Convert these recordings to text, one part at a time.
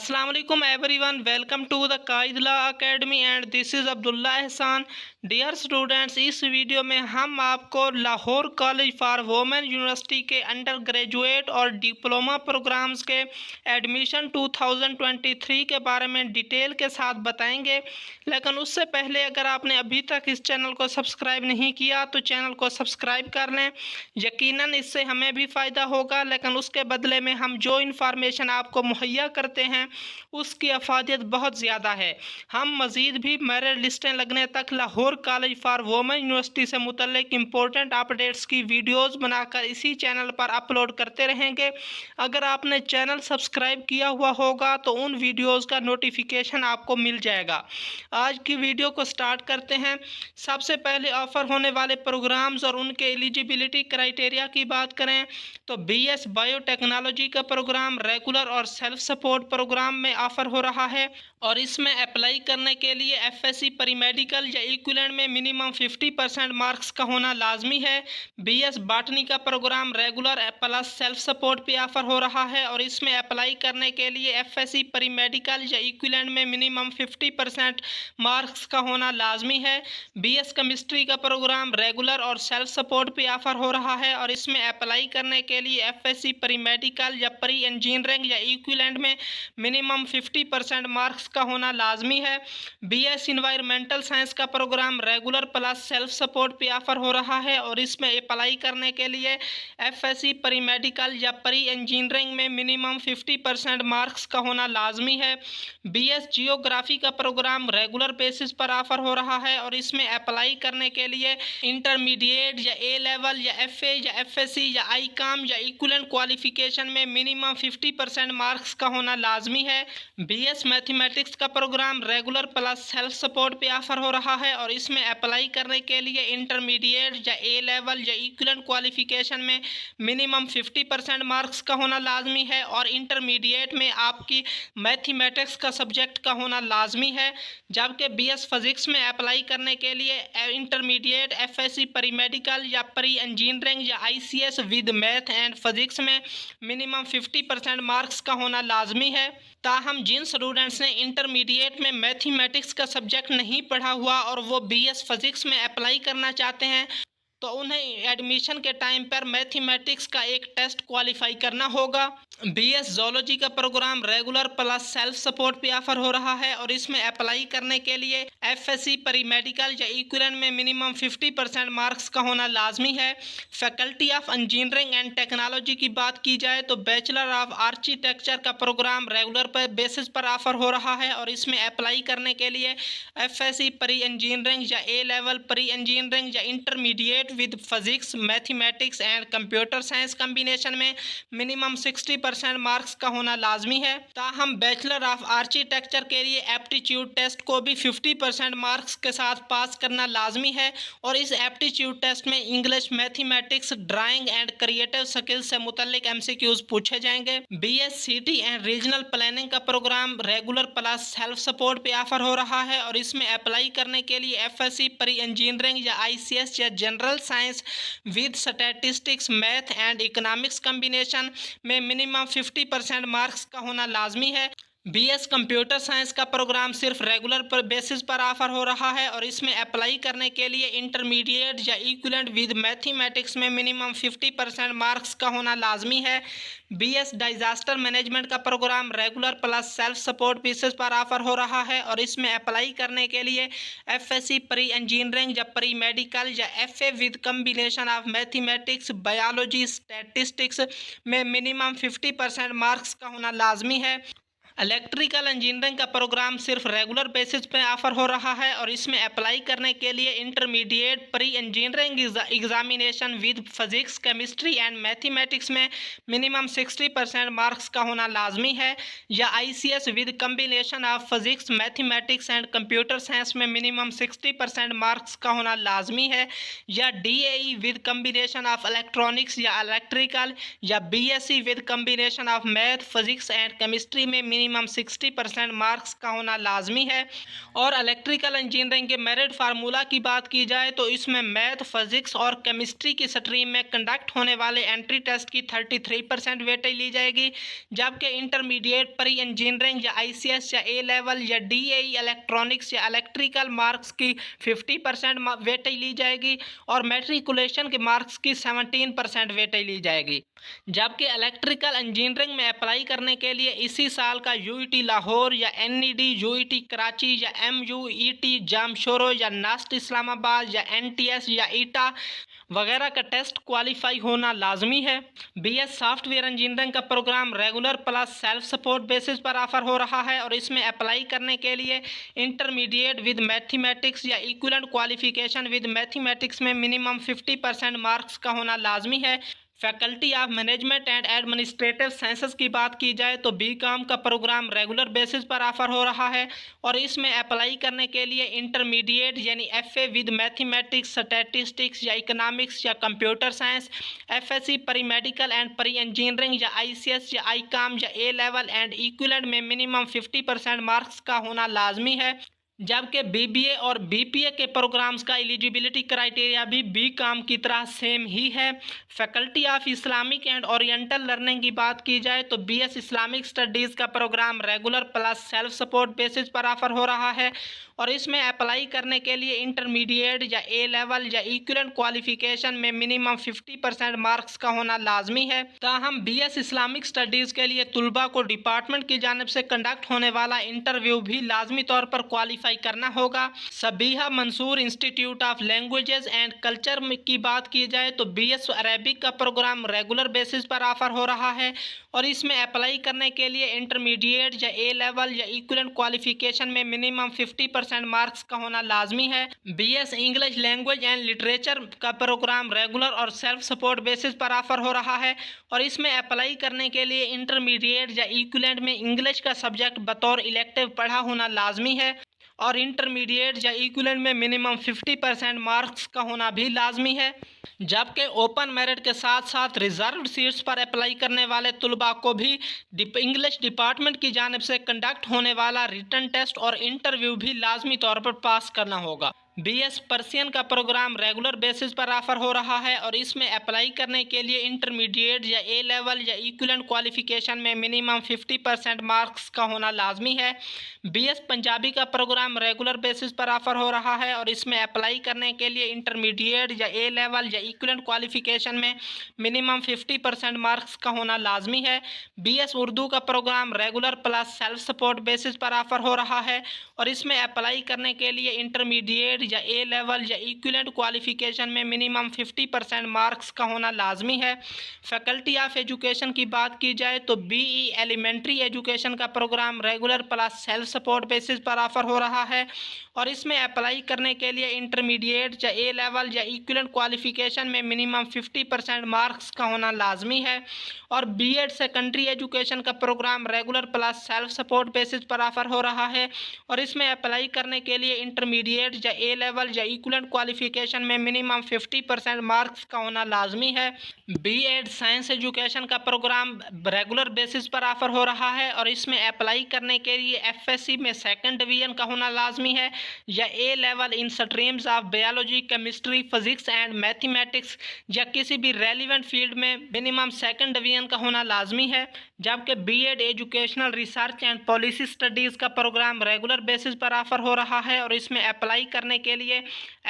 अस्सलाम वालेकुम everyone, welcome to the Qaidullah academy and this is Abdullah Ehsan. Dear students, इस video में हम आपको Lahore college for women university के अंडर ग्रेजुएट और डिप्लोमा प्रोग्राम्स के एडमिशन 2023 के बारे में डिटेल के साथ बताएंगे। लेकिन उससे पहले अगर आपने अभी तक इस चैनल को सब्सक्राइब नहीं किया तो चैनल को सब्सक्राइब कर लें। यकीनन इससे हमें भी फ़ायदा होगा, लेकिन उसके बदले में हम जो इन्फॉर्मेशन आपको मुहैया करते हैं उसकी अफादियत बहुत ज़्यादा है। हम मज़ीद भी मेरिट लिस्टें लगने तक Lahore college for women university से मुतल्लिक इम्पोर्टेंट अपडेट्स की वीडियोज़ बनाकर इसी चैनल पर अपलोड करते रहेंगे। अगर आपने चैनल सब्सक्राइब किया हुआ होगा तो उन वीडियोज़ का नोटिफिकेशन आपको मिल जाएगा। आज की वीडियो को स्टार्ट करते हैं। सबसे पहले ऑफ़र होने वाले प्रोग्राम्स और उनके एलिजिबिलिटी क्राइटेरिया की बात करें तो BS बायोटेक्नोलॉजी का प्रोग्राम रेगुलर और सेल्फ सपोर्ट प्रोग्राम में ऑफ़र हो रहा है और इसमें अप्लाई करने के लिए FSC प्री मेडिकल या इक्विवेलेंट में मिनिमम 50% मार्क्स का होना लाजमी है। BS बॉटनी का programme regular plus self support पे ऑफ़र हो रहा है और इसमें अप्लाई करने के लिए FSC प्री मेडिकल या इक्विवेलेंट में मिनिमम 50% मार्क्स का होना लाजमी है। BS केमिस्ट्री का प्रोग्राम रेगुलर और सेल्फ सपोर्ट पे ऑफ़र हो रहा है और इसमें अप्लाई करने के लिए FSC प्री मेडिकल या प्री इंजीनियरिंग या इक्विवेलेंट में मिनिमम 50% मार्क्स का होना लाजमी है। BS इन्वायरमेंटल साइंस का programme regular plus self support पे ऑफ़र हो रहा है और इसमें अप्लाई करने के लिए FSC प्री मेडिकल या प्री इंजीनियरिंग में मिनिमम 50% मार्क्स का होना लाजमी है। BS जियोग्राफी का प्रोग्राम रेगुलर बेसिस पर ऑफ़र हो रहा है और इसमें अप्लाई करने के लिए इंटरमीडिएट या A लेवल या FA या FSC या ICOM या इक्विवेलेंट क्वालिफिकेशन में मिनिमम 50% मार्क्स का होना लाजमी है। BS मैथमेटिक्स का programme regular plus self support पे ऑफ़र हो रहा है और इसमें अप्लाई करने के लिए इंटरमीडिएट या A लेवल या इक्विवेलेंट क्वालिफिकेशन में मिनिमम 50% मार्क्स का होना लाजमी है और इंटरमीडिएट में आपकी मैथमेटिक्स का सब्जेक्ट का होना लाजमी है। जबकि BS फिज़िक्स में अप्लाई करने के लिए इंटरमीडिएट FSC प्री मेडिकल या प्री इंजीनियरिंग या ICS with math and physics में मिनिमम 50% मार्क्स का होना लाजमी है। ताहम जिन स्टूडेंट्स ने इंटरमीडिएट में मैथमेटिक्स का सब्जेक्ट नहीं पढ़ा हुआ और वो BS फिज़िक्स में अप्लाई करना चाहते हैं तो उन्हें एडमिशन के टाइम पर मैथमेटिक्स का एक टेस्ट क्वालिफाई करना होगा। BS ज़ूलॉजी का programme regular plus self support पे ऑफ़र हो रहा है और इसमें अप्लाई करने के लिए FSC प्री मेडिकल या इक्विवेलेंट में मिनिमम 50% मार्क्स का होना लाजमी है। Faculty of engineering and technology की बात की जाए तो बैचलर ऑफ आर्किटेक्चर का प्रोग्राम रेगुलर पर बेसिस पर ऑफ़र हो रहा है और इसमें अप्लाई करने के लिए FSC प्री इंजीनियरिंग या A लेवल प्री इंजीनियरिंग या intermediate with physics mathematics and computer science combination में मिनिमम 60% मार्क्स का होना लाजमी है। ताहम बैचलर ऑफ आर्किटेक्चर के लिए एप्टीट्यूड टेस्ट को भी 50% मार्क्स के साथ पास करना लाजमी है और इस एप्टीट्यूड टेस्ट में English mathematics drawing and creative skills से मुतल्लिक MCQs पूछे जाएंगे। BS city and regional planning का programme regular plus self support पे ऑफ़र हो रहा है और इसमें अप्लाई करने के लिए FSC प्री इंजीनियरिंग या ICS या general science with statistics math and economics combination में मिनिमम 50% मार्क्स का होना लाजमी है। BS कंप्यूटर साइंस का प्रोग्राम सिर्फ रेगुलर पर बेसिस पर ऑफ़र हो रहा है और इसमें अप्लाई करने के लिए इंटरमीडिएट या इक्विवेलेंट विद मैथमेटिक्स में मिनिमम 50% मार्क्स का होना लाजमी है। BS डिजास्टर मैनेजमेंट का programme regular plus self support basis पर ऑफ़र हो रहा है और इसमें अप्लाई करने के लिए FSC प्री इंजीनियरिंग या प्री मेडिकल या FA with combination of mathematics biology statistics में मिनिमम 50% मार्क्स का होना लाजमी है। इलेक्ट्रिकल इंजीनियरिंग का प्रोग्राम सिर्फ रेगुलर बेसिस पे ऑफ़र हो रहा है और इसमें अप्लाई करने के लिए intermediate pre engineering examination with physics chemistry and mathematics में मिनिमम 60% मार्क्स का होना लाजमी है या ICS with combination of physics mathematics and computer science में मिनिमम 60% मार्क्स का होना लाजमी है या DAE with combination of electronics या इलेक्ट्रिकल या BSc with combination of math physics and chemistry में मिनिमम 60% मार्क्स का होना लाजमी है। और इलेक्ट्रिकल इंजीनियरिंग के मेरिट फार्मूला की बात की जाए तो इसमें मैथ, फिजिक्स और केमिस्ट्री की स्ट्रीम में कंडक्ट होने वाले एंट्री टेस्ट की 33% वेटेज ली जाएगी, जबकि इंटरमीडिएट प्री इंजीनियरिंग या ICS या A लेवल या DAE इलेक्ट्रॉनिक्स या इलेक्ट्रिकल मार्क्स की 50% वेटेज ली जाएगी और मैट्रिकुलेशन के मार्क्स की 17% वेटेज ली जाएगी। जबकि इलेक्ट्रिकल इंजीनियरिंग में अप्लाई करने के लिए इसी साल का UET लाहौर या NED UET कराची या MUET जामशोरो या नास्ट इस्लामाबाद या NTS या ईटा वगैरह का टेस्ट क्वालिफाई होना लाजमी है। BS सॉफ्टवेयर इंजीनियरिंग का programme regular plus self support basis पर ऑफर हो रहा है और इसमें अप्लाई करने के लिए इंटरमीडिएट विद मैथमेटिक्स या इक्विवेलेंट क्वालिफिकेशन विद मैथमेटिक्स में मिनिमम 50% मार्क्स का होना लाजमी है। Faculty of management and administrative sciences की बात की जाए तो BCom का प्रोग्राम रेगुलर बेसिस पर ऑफर हो रहा है और इसमें अप्लाई करने के लिए इंटरमीडिएट यानी FA विद मैथमेटिक्स, स्टैटिस्टिक्स या इकोनॉमिक्स या computer science, FSc pre medical and pre engineering या ICS या ICOM या A लेवल एंड इक्विवेलेंट में मिनिमम 50% मार्क्स का होना लाजमी है। जबकि BBA और BPA के प्रोग्राम्स का एलिजिबिलिटी क्राइटेरिया भी BCom की तरह सेम ही है। Faculty of Islamic and oriental learning की बात की जाए तो BS इस्लामिक स्टडीज़ का programme regular plus self support basis पर ऑफर हो रहा है और इसमें अप्लाई करने के लिए इंटरमीडिएट या A लेवल या इक्विवेलेंट क्वालिफिकेशन में मिनिमम 50% मार्क्स का होना लाजमी है। ताहम BS इस्लामिक स्टडीज़ के लिए तुलबा को डिपार्टमेंट की जानिब से कंडक्ट होने वाला इंटरव्यू भी लाजमी तौर पर क्वालिफाई करना होगा। Sabiha Mansoor institute of languages and culture की बात की जाए तो BS अरेबिक का प्रोग्राम रेगुलर बेसिस पर ऑफर हो रहा है और इसमें अप्लाई करने के लिए इंटरमीडिएट या A लेवल या इक्विवेलेंट क्वालिफिकेशन में मिनिमम 50% मार्क्स का होना लाजमी है। BS English language and literature का प्रोग्राम रेगुलर और सेल्फ सपोर्ट बेसिस पर ऑफर हो रहा है और इसमें अप्लाई करने के लिए इंटरमीडिएट या इक्विवेलेंट में इंग्लिश का सब्जेक्ट बतौर इलेक्टिव पढ़ा होना लाजमी है और इंटरमीडिएट या इक्विवेलेंट में मिनिमम 50% मार्क्स का होना भी लाजमी है। जबकि ओपन मेरिट के साथ साथ रिजर्व्ड सीट्स पर अप्लाई करने वाले तुलबा को भी इंग्लिश डिपार्टमेंट की जानिब से कंडक्ट होने वाला रिटन टेस्ट और इंटरव्यू भी लाजमी तौर पर पास करना होगा। BS पर्सियन का प्रोग्राम रेगुलर बेसिस पर ऑफर हो रहा है और इसमें अप्लाई करने के लिए इंटरमीडिएट या A लेवल या इक्विवेलेंट क्वालिफिकेशन में मिनिमम 50% मार्क्स का होना लाजमी है। BS पंजाबी का प्रोग्राम रेगुलर बेसिस पर ऑफर हो रहा है और इसमें अप्लाई करने के लिए इंटरमीडिएट या A लेवल या इक्विवेलेंट क्वालिफिकेशन में मिनिमम 50% मार्क्स का होना लाजमी है। BS उर्दू का programme regular plus self support basis पर ऑफर हो रहा है और इसमें अप्लाई करने के लिए इंटरमीडिएट या A लेवल या इक्विवेलेंट क्वालिफिकेशन में मिनिमम 50% मार्क्स का होना लाजमी है। फैकल्टी ऑफ एजुकेशन की बात की जाए तो BE एलिमेंट्री एजुकेशन का programme regular plus self support basis पर ऑफर हो रहा है और इसमें अप्लाई करने के लिए इंटरमीडिएट या A लेवल या इक्विवेलेंट क्वालिफिकेशन में मिनिमम 50% मार्क्स का होना लाजमी है और B.Ed सेकेंडरी एजुकेशन का programme regular plus self support basis पर ऑफर हो रहा है और इसमें अप्लाई करने के लिए इंटरमीडिएट या A लेवल या इक्विवेलेंट क्वालिफिकेशन में मिनिमम 50% मार्क्स का होना लाजमी है। B.Ed साइंस एजुकेशन का प्रोग्राम रेगुलर बेसिस पर ऑफर हो रहा है और इसमें अप्लाई करने के लिए FSc में सेकंड डिवीजन का होना लाजमी है या A level in streams of biology, chemistry, physics and mathematics या किसी भी रेलिवेंट फील्ड में मिनिमम सेकंड डिवीजन का होना लाजमी है। जबकि B.Ed educational research and policy studies का प्रोग्राम रेगुलर बेसिस पर ऑफर हो रहा है और इसमें अप्लाई करने के लिए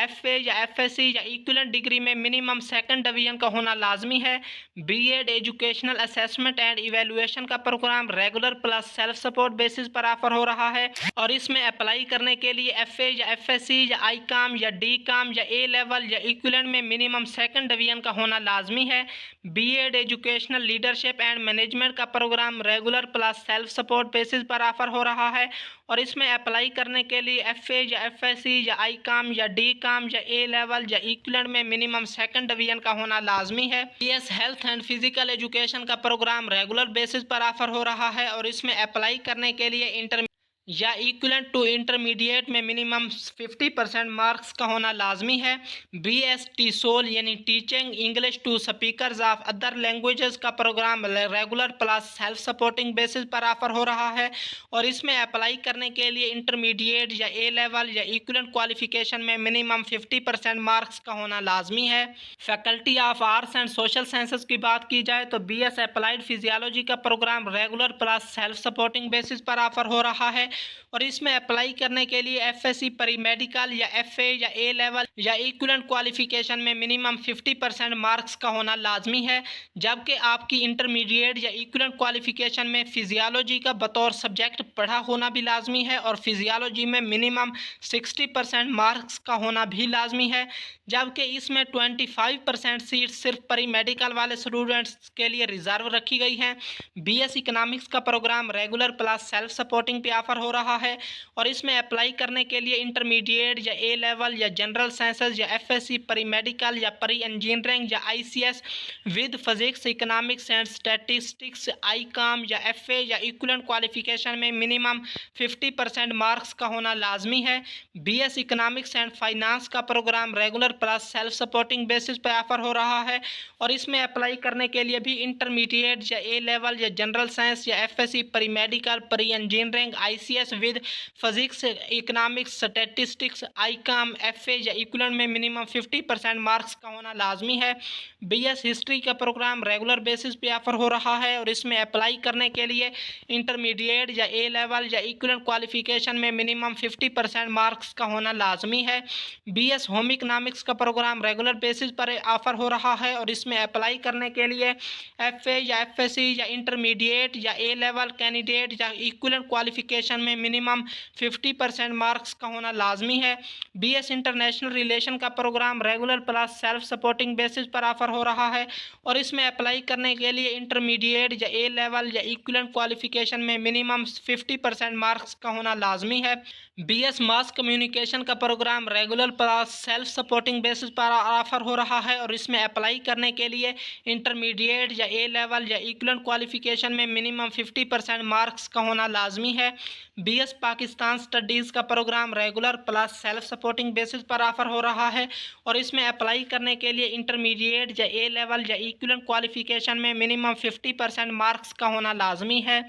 FA या FSc या इक्विवेलेंट डिग्री में मिनिमम सेकंड डिवीजन का होना लाजमी है। B.Ed educational assessment and evaluation का programme regular plus self support basis पर ऑफर हो रहा है और इसमें अप्लाई करने के लिए FA या FSc या ICOM या DCOM या A लेवल या इक्विवेलेंट में मिनिमम सेकंड डिवीजन का होना लाजमी है। B.Ed educational leadership and management का programme regular plus self support basis पर ऑफर हो रहा है और इसमें अप्लाई करने के लिए FA या FSc या ICOM या DCOM या A लेवल या इक्विवेलेंट में मिनिमम सेकंड डिवीजन का होना लाजमी है। BS health and physical education का प्रोग्राम रेगुलर बेसिस पर ऑफर हो रहा है और इसमें अप्लाई करने के लिए या इक्विवेलेंट टू इंटरमीडिएट में मिनिमम 50% मार्क्स का होना लाजमी है। BST सोल यानी teaching English to speakers of other languages का programme regular plus self supporting basis पर ऑफर हो रहा है और इसमें अप्लाई करने के लिए इंटरमीडिएट या ए लेवल या इक्विवेलेंट क्वालिफिकेशन में मिनिमम 50% मार्क्स का होना लाजमी है। Faculty of arts and social sciences की बात की जाए तो BS अप्लाइड फिजियोलॉजी का programme regular plus self supporting basis पर ऑफर हो रहा है और इसमें अप्लाई करने के लिए FSC परी मेडिकल या FA या A लेवल या इक्विवेलेंट क्वालिफिकेशन में मिनिमम 50% मार्क्स का होना लाजमी है, जबकि आपकी इंटरमीडिएट या इक्विवेलेंट क्वालिफिकेशन में फिजियोलॉजी का बतौर सब्जेक्ट पढ़ा होना भी लाजमी है और फिजियोलॉजी में मिनिमम 60% मार्क्स का होना भी लाजमी है, जबकि इसमें 25% सीट सिर्फ परी मेडिकल वाले स्टूडेंट्स के लिए रिजर्व रखी गई हैं। BS इकोनॉमिक्स का programme regular plus self supporting पे ऑफर हो रहा है और इसमें अप्लाई करने के लिए इंटरमीडिएट या A लेवल या जनरल साइंसेज या FSC परी मेडिकल या परी इंजीनियरिंग या ICS with physics economics and statistics ICOM या FA या इक्विवेलेंट क्वालिफिकेशन में मिनिमम 50% मार्क्स का होना लाजमी है। BS इकोनॉमिक्स एंड फाइनेंस का programme regular plus self supporting basis पर ऑफर हो रहा है और इसमें अप्लाई करने के लिए भी इंटरमीडिएट या A लेवल या जनरल साइंस या FSC परी मेडिकल परी engineering ICS with physics economics statistics ICOM FA या इक्विवेलेंट में मिनिमम 50% मार्क्स का होना लाजमी है। BS हिस्ट्री का प्रोग्राम रेगुलर बेसिस पे ऑफर हो रहा है और इसमें अप्लाई करने के लिए इंटरमीडिएट या A लेवल या इक्विवेलेंट क्वालिफिकेशन में मिनिमम 50% मार्क्स का होना लाजमी है। BS होम इकोनॉमिक्स का प्रोग्राम रेगुलर बेसिस पर ऑफर हो रहा है और इसमें अप्लाई करने के लिए FA या FSC या इंटरमीडिएट या A लेवल कैंडिडेट या इक्विवेलेंट क्वालिफिकेशन में मिनिमम 50% मार्क्स का होना लाजमी है। BS इंटरनेशनल रिलेशन का programme regular plus self supporting basis पर ऑफर हो रहा है और इसमें अप्लाई करने के लिए इंटरमीडिएट या A लेवल या इक्विवेलेंट क्वालिफिकेशन में मिनिमम 50% मार्क्स का होना लाजमी है। BS मास कम्युनिकेशन का programme regular plus self supporting basis पर ऑफर हो रहा है और इसमें अप्लाई करने के लिए इंटरमीडिएट या A लेवल या इक्विवेलेंट क्वालिफिकेशन में मिनिमम 50% मार्क्स का होना लाजमी है। BS पाकिस्तान स्टडीज़ का programme regular plus self supporting basis पर ऑफर हो रहा है और इसमें अप्लाई करने के लिए इंटरमीडिएट या A लेवल या इक्विवेलेंट क्वालिफिकेशन में मिनिमम 50% मार्क्स का होना लाजमी है।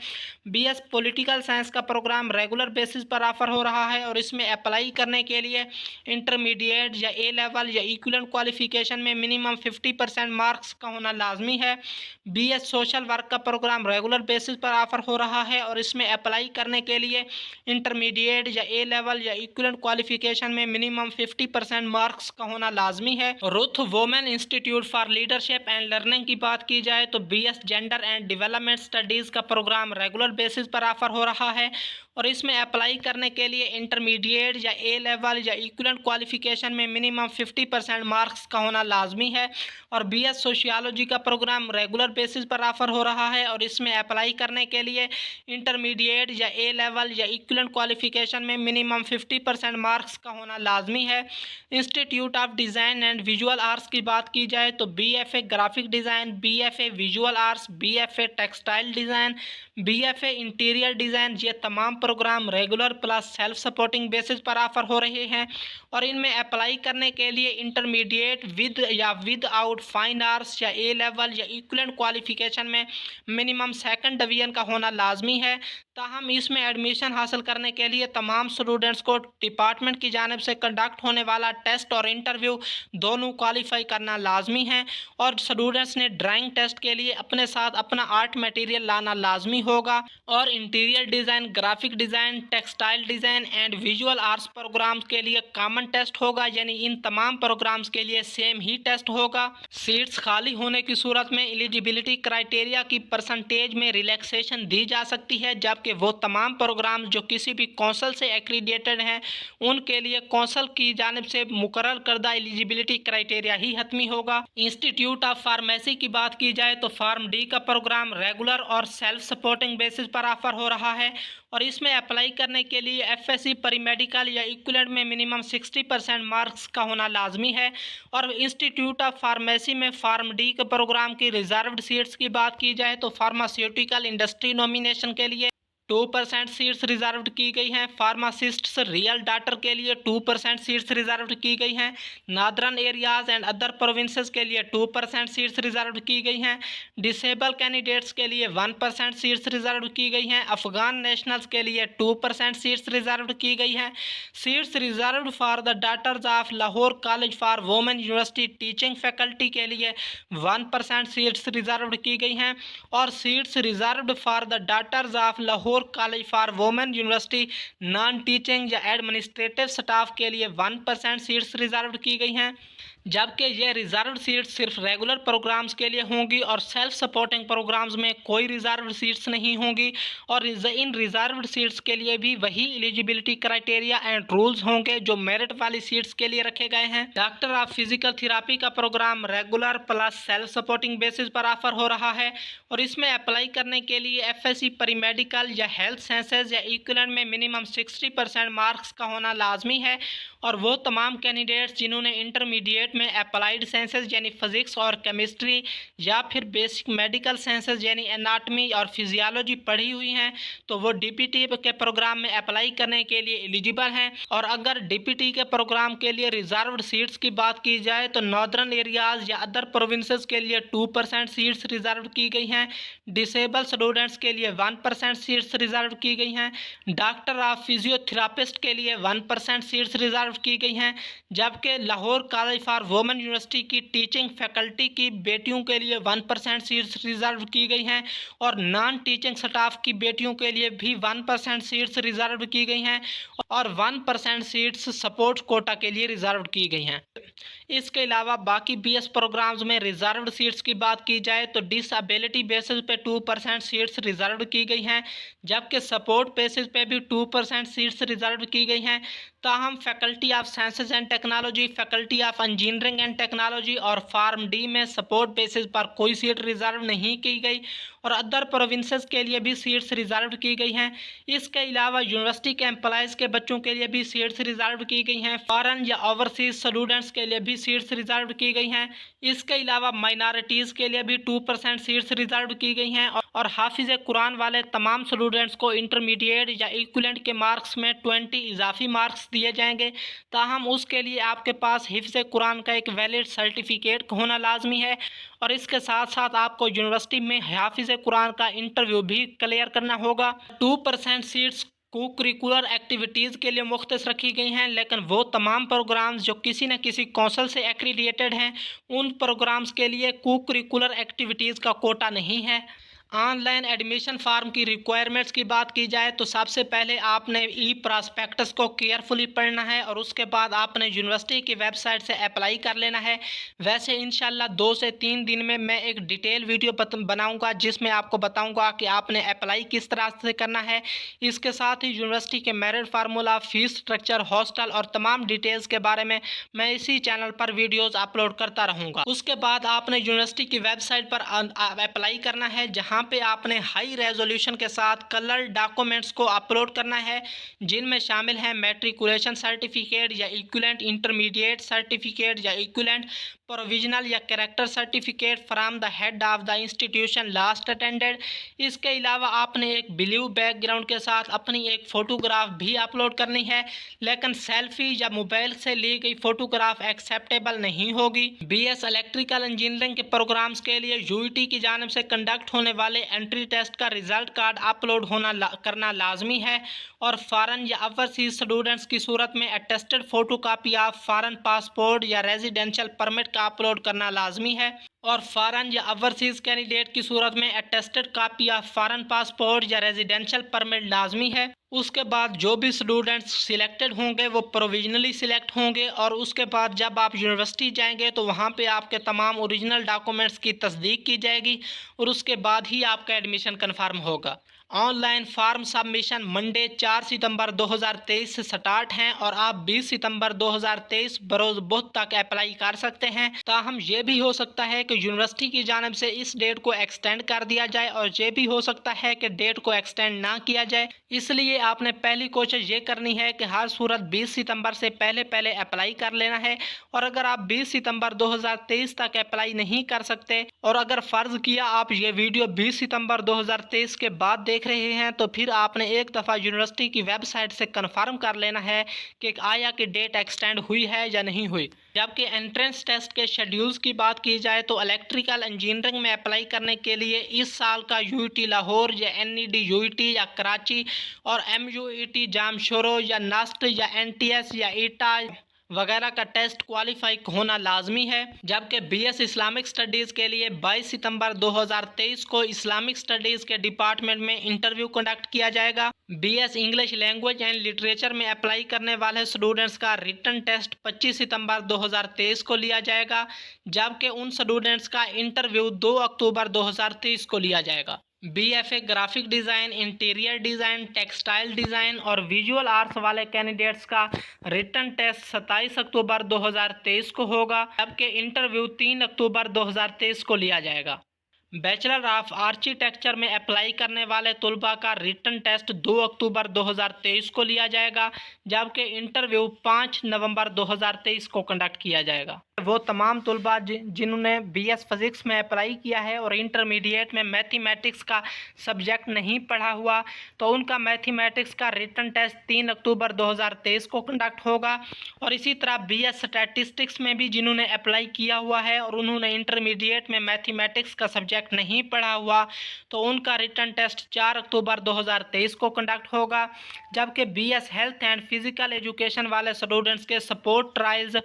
BS पॉलिटिकल साइंस का प्रोग्राम रेगुलर बेसिस पर ऑफर हो रहा है और इसमें अप्लाई करने के लिए इंटरमीडिएट या A लेवल या इक्विवेलेंट क्वालिफिकेशन में मिनिमम 50% मार्क्स का होना लाजमी है। BS सोशल वर्क का प्रोग्राम रेगुलर बेसिस पर ऑफर हो रहा है और इसमें अप्लाई करने के लिए इंटरमीडिएट या A लेवल या इक्विवेलेंट क्वालिफिकेशन में मिनिमम 50% मार्क्स का होना लाजमी है। Ruth women institute for leadership and learning की बात की जाए तो BS gender and development studies का प्रोग्राम रेगुलर बेसिस पर ऑफर हो रहा है और इसमें अप्लाई करने के लिए इंटरमीडिएट या A लेवल या इक्विवेलेंट क्वालिफिकेशन में मिनिमम 50% मार्क्स का होना लाजमी है और BS सोशियोलॉजी का प्रोग्राम रेगुलर बेसिस पर ऑफर हो रहा है और इसमें अप्लाई करने के लिए इंटरमीडिएट या A लेवल या इक्विवेलेंट क्वालिफिकेशन में मिनिमम 50% मार्क्स का होना लाजमी है। Institute of design and visual arts की बात की जाए तो BFA graphic design, BFA visual arts, BFA textile design, BFA interior design, ये तमाम programme regular plus self supporting basis पर ऑफर हो रहे हैं और इनमें अप्लाई करने के लिए इंटरमीडिएट विद या विद आउट फाइन आर्ट्स या A लेवल या इक्विवेलेंट क्वालिफिकेशन में मिनिमम 2nd डिवीजन का होना लाजमी है। ताहम इसमें एडमिशन हासिल करने के लिए तमाम स्टूडेंट्स को डिपार्टमेंट की जानिब से कंडक्ट होने वाला टेस्ट और इंटरव्यू दोनों क्वालिफाई करना लाजमी है और स्टूडेंट्स ने ड्राइंग टेस्ट के लिए अपने साथ अपना आर्ट मटेरियल लाना लाजमी होगा और interior design, graphic design, textile design and visual arts programmes के लिए कॉमन टेस्ट होगा, यानी इन तमाम प्रोग्राम्स के लिए सेम ही टेस्ट होगा। सीट्स खाली होने की सूरत में एलिजिबिलिटी क्राइटेरिया की परसेंटेज में रिलैक्सेशन दी जा सकती है, जबकि वो तमाम प्रोग्राम जो किसी भी कौंसल से एक्रीडेटेड हैं उनके लिए कौंसल की जानिब से मुकर्रर करदा एलिजिबिलिटी क्राइटेरिया ही हतमी होगा। इंस्टीट्यूट ऑफ फार्मेसी की बात की जाए तो फार्म डी का प्रोग्राम रेगुलर और सेल्फ सपोर्टिंग बेसिस पर ऑफर हो रहा है और इसमें अप्लाई करने के लिए FSC परी मेडिकल या इक्विवेलेंट में मिनिमम 60% मार्क्स का होना लाजमी है और इंस्टीट्यूट ऑफ फार्मेसी में फार्म डी के प्रोग्राम की रिजर्व्ड सीट्स की बात की जाए तो फार्मास्यूटिकल इंडस्ट्री नॉमिनेशन के लिए 2% सीट्स रिजर्व्ड की गई हैं। फार्मासिस्ट्स रियल डॉक्टर के लिए 2% सीट्स रिजर्व्ड की गई हैं। Northern areas and other provinces के लिए 2% सीट्स रिजर्व्ड की गई हैं। डिसेबल कैंडिडेट्स के लिए 1% सीट्स रिजर्व्ड की गई हैं। अफगान नेशनल्स के लिए 2% सीट्स रिजर्व्ड की गई हैं। Seats reserved for the doctors of Lahore college for women university teaching faculty के लिए 1% सीट्स रिजर्व्ड की गई हैं। और seats reserved for the doctors of Lahore college for women university non teaching या एडमिनिस्ट्रेटिव स्टाफ के लिए 1% सीट्स रिजर्व की गई हैं। जबकि ये रिजर्व सीट्स सिर्फ रेगुलर प्रोग्राम्स के लिए होंगी और सेल्फ सपोर्टिंग प्रोग्राम्स में कोई रिजर्व सीट्स नहीं होंगी। और इन रिजर्व सीट्स के लिए भी वही एलिजिबिलिटी क्राइटेरिया एंड रूल्स होंगे जो मेरिट वाली सीट्स के लिए रखे गए हैं। डॉक्टर ऑफ फिजिकल थेरेपी का programme regular plus self supporting basis पर ऑफर हो रहा है और इसमें अप्लाई करने के लिए एफएससी परी मेडिकल या हेल्थ साइंसेज या इक्विवेलेंट में मिनिमम 60% मार्क्स का होना लाजमी है। और वो तमाम कैंडिडेट्स जिन्होंने इंटरमीडिएट में अप्लाइड साइंसेज यानी फिजिक्स और केमिस्ट्री या फिर बेसिक मेडिकल साइंसेज यानी एनाटमी और फिजियोलॉजी पढ़ी हुई हैं तो वो डीपीटी के प्रोग्राम में अप्लाई करने के लिए एलिजिबल हैं। और अगर डीपीटी के प्रोग्राम के लिए रिजर्व्ड सीट्स की बात की जाए तो नॉर्दर्न एरियाज या अदर प्रोविंसेस के लिए 2% सीट्स रिजर्व की गई हैं। डिसेबल स्टूडेंट्स के लिए 1% सीट्स रिजर्व की गई हैं। डॉक्टर ऑफ फिजियोथेरापिस्ट के लिए 1% सीट्स रिजर्व की गई हैं। जबकि Lahore college for women university की टीचिंग फैकल्टी की बेटियों के लिए 1% सीट्स रिजर्व की गई हैं और नॉन टीचिंग स्टाफ की बेटियों के लिए भी 1% सीट्स रिजर्व की गई हैं और 1% सीट्स सपोर्ट कोटा के लिए रिजर्व की गई हैं। इसके अलावा बाकी बीएस प्रोग्राम्स में रिजर्व्ड सीट्स की बात की जाए तो डिसेबिलिटी बेसिस पे 2% सीट्स रिजर्व की गई हैं। जबकि सपोर्ट बेसिस पे भी 2% सीट्स रिजर्व की गई हैं। ताहम faculty of sciences and technology, faculty of engineering and technology और फार्म डी में सपोर्ट बेसिस पर कोई सीट रिजर्व नहीं की गई और अदर प्रोविंसेस के लिए भी सीट्स रिजर्व की गई हैं। इसके अलावा यूनिवर्सिटी के एम्प्लॉयज़ के बच्चों के लिए भी सीट्स रिजर्व की गई हैं। फॉरेन या ओवरसीज स्टूडेंट्स के लिए भी सीट्स रिजर्व की गई हैं। इसके अलावा माइनॉरिटीज़ के लिए भी 2% सीट्स रिजर्व की गई हैं और हाफिज़ कुरान वाले तमाम स्टूडेंट्स को इंटरमीडिएट या इक्विवेलेंट के मार्क्स में 20 इजाफी मार्क्स दिए जाएंगे। ताहम उसके लिए आपके पास हिफ्ज़ कुरान का एक वैलिड सर्टिफिकेट होना लाजमी है और इसके साथ साथ आपको यूनिवर्सिटी में हाफिज़ कुरान का इंटरव्यू भी क्लियर करना होगा। 2% सीट्स को करिकुलर एक्टिविटीज़ के लिए मुख्तस रखी गई हैं, लेकिन वो तमाम प्रोग्राम्स जो किसी न किसी कौंसल से एक्रीडिएटेड हैं उन प्रोग्राम्स के लिए को करिकुलर एक्टिविटीज़ का कोटा नहीं है। ऑनलाइन एडमिशन फार्म की रिक्वायरमेंट्स की बात की जाए तो सबसे पहले आपने ई प्रॉस्पेक्टस को केयरफुली पढ़ना है और उसके बाद आपने यूनिवर्सिटी की वेबसाइट से अप्लाई कर लेना है। वैसे इंशाल्लाह 2 से 3 दिन में मैं एक डिटेल वीडियो बनाऊंगा जिसमें आपको बताऊंगा कि आपने अप्लाई किस तरह से करना है। इसके साथ ही यूनिवर्सिटी के merit formula, fees structure, hostel और तमाम डिटेल्स के बारे में मैं इसी चैनल पर वीडियोज़ अपलोड करता रहूँगा। उसके बाद आपने यूनिवर्सिटी की वेबसाइट पर अप्लाई करना है जहाँ पे आपने हाई रेजोल्यूशन के साथ कलर डॉक्यूमेंट्स को अपलोड करना है जिनमें शामिल हैं मैट्रिकुलेशन सर्टिफिकेट या इक्विवेलेंट, इंटरमीडिएट सर्टिफिकेट या इक्विवेलेंट, प्रोविजनल या character certificate from the head of the institution last attended. इसके अलावा आपने एक ब्लू बैकग्राउंड के साथ अपनी एक फ़ोटोग्राफ भी अपलोड करनी है, लेकिन सेल्फी या मोबाइल से ली गई फ़ोटोग्राफ एक्सेप्टेबल नहीं होगी। बीएस इलेक्ट्रिकल इंजीनियरिंग के प्रोग्राम्स के लिए यूईटी की जानिब से कंडक्ट होने वाले एंट्री टेस्ट का रिजल्ट कार्ड अपलोड करना लाजमी है और फॉरेन या ओवरसीज स्टूडेंट्स की सूरत में attested photocopy of foreign passport या रेजिडेंशियल परमिट का अपलोड करना लाजमी है और फॉरेन या ओवरसीज कैंडिडेट की सूरत में attested copy of foreign passport या रेजिडेंशियल परमिट लाजमी है। उसके बाद जो भी स्टूडेंट्स सिलेक्टेड होंगे वो प्रोविजनली सिलेक्ट होंगे और उसके बाद जब आप यूनिवर्सिटी जाएंगे तो वहाँ पे आपके तमाम ओरिजिनल डॉक्यूमेंट्स की तस्दीक की जाएगी और उसके बाद ही आपका एडमिशन कन्फर्म होगा। ऑनलाइन फॉर्म सबमिशन मंडे 4 सितंबर 2023 से स्टार्ट हैं और आप 20 सितंबर 2023 बरोज़ बुध तक अप्लाई कर सकते हैं। ताहम ये भी हो सकता है कि यूनिवर्सिटी की जानिब से इस डेट को एक्सटेंड कर दिया जाए और ये भी हो सकता है कि डेट को एक्सटेंड ना किया जाए। इसलिए आपने पहली कोशिश ये करनी है कि हर सूरत 20 सितंबर से पहले अप्लाई कर लेना है और अगर आप 20 सितंबर 2023 तक अप्लाई नहीं कर सकते और अगर फ़र्ज़ किया आप ये वीडियो 20 सितंबर 2023 के बाद देख रहे हैं तो फिर आपने एक दफ़ा यूनिवर्सिटी की वेबसाइट से कन्फर्म कर लेना है कि आया कि डेट एक्सटेंड हुई है या नहीं हुई। जबकि एंट्रेंस टेस्ट के शेड्यूल्स की बात की जाए तो इलेक्ट्रिकल इंजीनियरिंग में अप्लाई करने के लिए इस साल का यूईटी लाहौर या एनईडी यूईटी या कराची और एमयूईटी जामशोरो या नास्ट या एनटीएस या ईटा वगैरह का टेस्ट क्वालिफाई होना लाजमी है। जबकि बीएस इस्लामिक स्टडीज़ के लिए 22 सितंबर 2023 को इस्लामिक स्टडीज़ के डिपार्टमेंट में इंटरव्यू कंडक्ट किया जाएगा। BS English language and literature में अप्लाई करने वाले स्टूडेंट्स का रिटन टेस्ट 25 सितंबर 2023 को लिया जाएगा, जबकि उन स्टूडेंट्स का इंटरव्यू 2 अक्टूबर 2023 को लिया जाएगा। BFA graphic design, interior design, textile design और विजुअल आर्ट्स वाले कैंडिडेट्स का रिटन टेस्ट 27 अक्टूबर 2023 को होगा, जबकि इंटरव्यू 3 अक्टूबर 2023 को लिया जाएगा। बैचलर ऑफ आर्किटेक्चर में अप्लाई करने वाले तुलबा का रिटन टेस्ट 2 अक्टूबर 2023 को लिया जाएगा, जबकि इंटरव्यू 5 नवंबर 2023 को कंडक्ट किया जाएगा। वो तमाम तुलबा जिन्होंने बीएस फिज़िक्स में अप्लाई किया है और इंटरमीडिएट में मैथमेटिक्स का सब्जेक्ट नहीं पढ़ा हुआ, तो उनका मैथमेटिक्स का रिटन टेस्ट 3 अक्टूबर 2023 को कंडक्ट होगा। और इसी तरह बीएस स्टैटिस्टिक्स में भी जिन्होंने अप्लाई किया हुआ है और उन्होंने इंटरमीडिएट में मैथमेटिक्स का सब्जेक्ट नहीं पढ़ा हुआ, तो उनका रिटन टेस्ट 4 अक्टूबर 2023 को कंडक्ट होगा। जबकि BS health and physical education वाले स्टूडेंट्स के सपोर्ट ट्रायल्स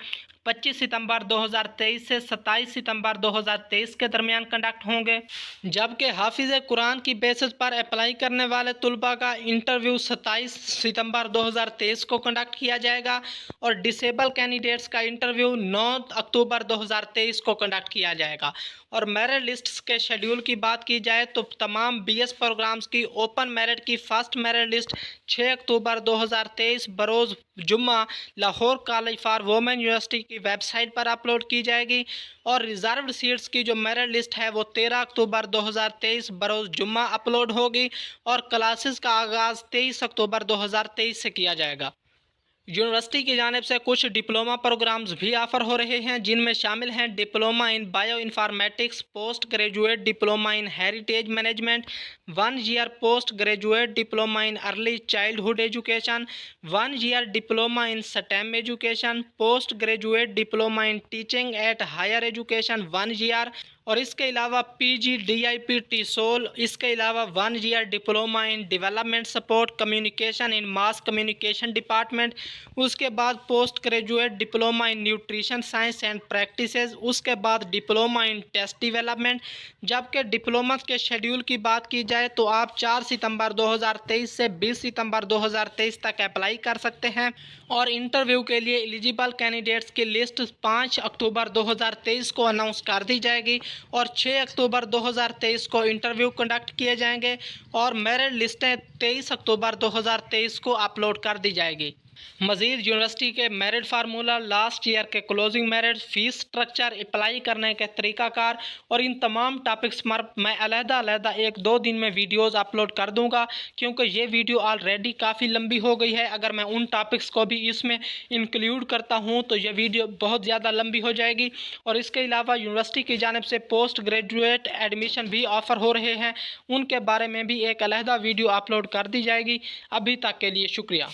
25 सितंबर 2023 से 27 सितंबर 2023 के दरमियान कंडक्ट होंगे। जबकि हाफिज़ कुरान की बेसिस पर अप्लाई करने वाले तुलबा का इंटरव्यू 27 सितंबर 2023 को कंडक्ट किया जाएगा और डिसेबल कैंडिडेट्स का इंटरव्यू 9 अक्टूबर 2023 को कंडक्ट किया जाएगा। और मेरिट लिस्ट्स के शेड्यूल की बात की जाए तो तमाम बीएस प्रोग्राम्स की ओपन मेरिट की फर्स्ट मेरिट लिस्ट 6 अक्टूबर 2023 बरोज़ जुम्मा Lahore college for women university की वेबसाइट पर अपलोड की जाएगी। और रिजर्व्ड सीट्स की जो मेरिट लिस्ट है वो 13 अक्टूबर 2023 बरोज़ जुम्मा अपलोड होगी और क्लासेस का आगाज़ 23 अक्टूबर 2023 से किया जाएगा। यूनिवर्सिटी की जानिब से कुछ डिप्लोमा प्रोग्राम्स भी ऑफ़र हो रहे हैं, जिनमें शामिल हैं diploma in bioinformatics, post graduate diploma in heritage management, 1 year post graduate diploma in early childhood education, 1 year diploma in STEM education, post graduate diploma in teaching at higher education 1 year, और इसके अलावा PGDIP सोल, इसके अलावा 1 year diploma in development support communication in mass communication department, उसके बाद post graduate diploma in nutrition science and practices, उसके बाद डिप्लोमा इन टेस्ट डेवलपमेंट। जबकि डिप्लोमा के शेड्यूल की बात की जाए तो आप 4 सितंबर 2023 से 20 सितंबर 2023 तक अप्लाई कर सकते हैं और इंटरव्यू के लिए एलिजिबल कैंडिडेट्स की लिस्ट 5 अक्टूबर 2023 को अनाउंस कर दी जाएगी और 6 अक्टूबर 2023 को इंटरव्यू कंडक्ट किए जाएंगे और मेरिट लिस्टें 23 अक्टूबर 2023 को अपलोड कर दी जाएगी। मज़ीद यूनिवर्सिटी के मेरिट फार्मूला, लास्ट ईयर के closing merit, fees structure, apply करने के तरीक़ाकार और इन तमाम टॉपिक्स पर मैं अलग-अलग 1-2 दिन में वीडियोज़ अपलोड कर दूंगा, क्योंकि ये वीडियो ऑलरेडी काफ़ी लंबी हो गई है। अगर मैं उन टॉपिक्स को भी इसमें इंक्लूड करता हूँ तो ये वीडियो बहुत ज़्यादा लंबी हो जाएगी। और इसके अलावा यूनिवर्सिटी की जानिब से पोस्ट ग्रेजुएट एडमिशन भी ऑफ़र हो रहे हैं, उनके बारे में भी एक अलग वीडियो अपलोड कर दी जाएगी। अभी तक के लिए शुक्रिया।